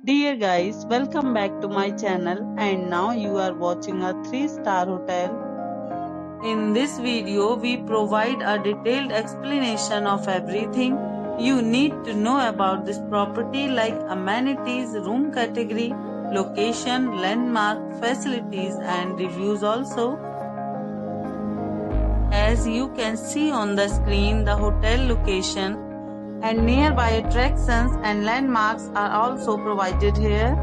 Dear guys, welcome back to my channel and now you are watching a 3-star hotel. In this video, we provide a detailed explanation of everything you need to know about this property like amenities, room category, location, landmark, facilities and reviews also. As you can see on the screen, the hotel location and nearby attractions and landmarks are also provided here.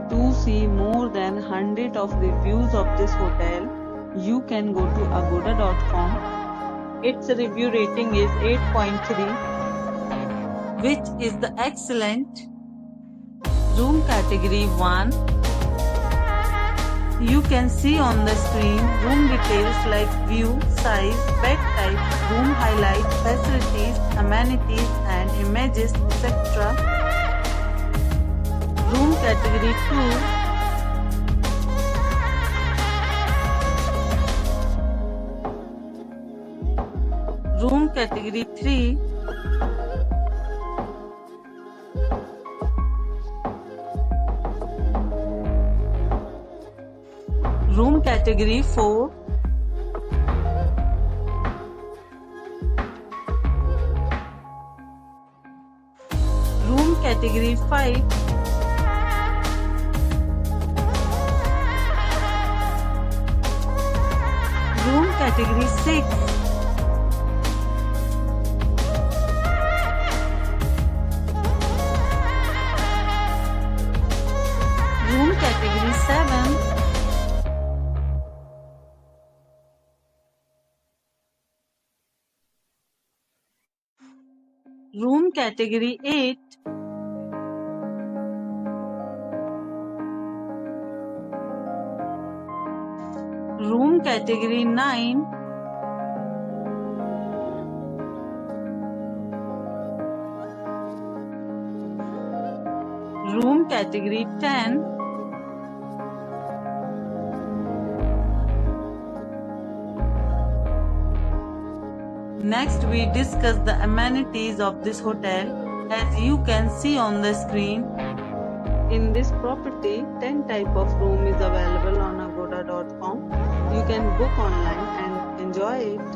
To see more than 100 of reviews of this hotel, you can go to agoda.com. Its review rating is 8.3, which is the excellent. Room category 1. You can see on the screen room details like view, size, bed type, room highlight, facilities, amenities and images, etc. Room category 2. Room category 3. Room category 4. Room category 5. Room category 6. Room category 7. Room category 8. Room category 9. Room category 10. Next, we discuss the amenities of this hotel. As you can see on the screen, in this property, 10 type of room is available on agoda.com. You can book online and enjoy it.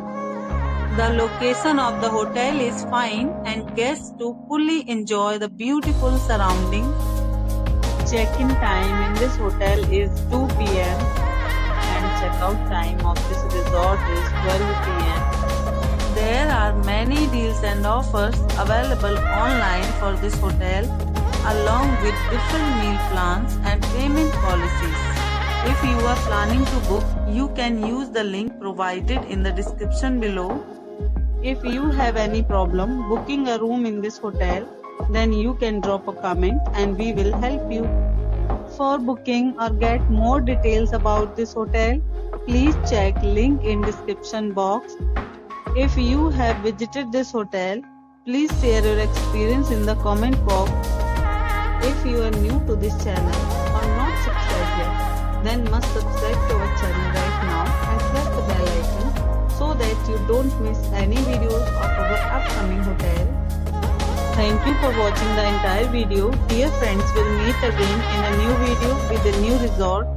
The location of the hotel is fine and guests to fully enjoy the beautiful surroundings. Check-in time in this hotel is 2 p.m. and check-out time of this resort is 12 p.m. There are many deals and offers available online for this hotel, along with different meal plans and payment policies. If you are planning to book, you can use the link provided in the description below. If you have any problem booking a room in this hotel, then you can drop a comment and we will help you. For booking or get more details about this hotel, please check link in description box. If you have visited this hotel, please share your experience in the comment box. If you are new to this channel or not subscribed yet, then must subscribe to our channel right now and press the bell icon so that you don't miss any videos of our upcoming hotel. Thank you for watching the entire video. Dear friends, we'll meet again in a new video with a new resort.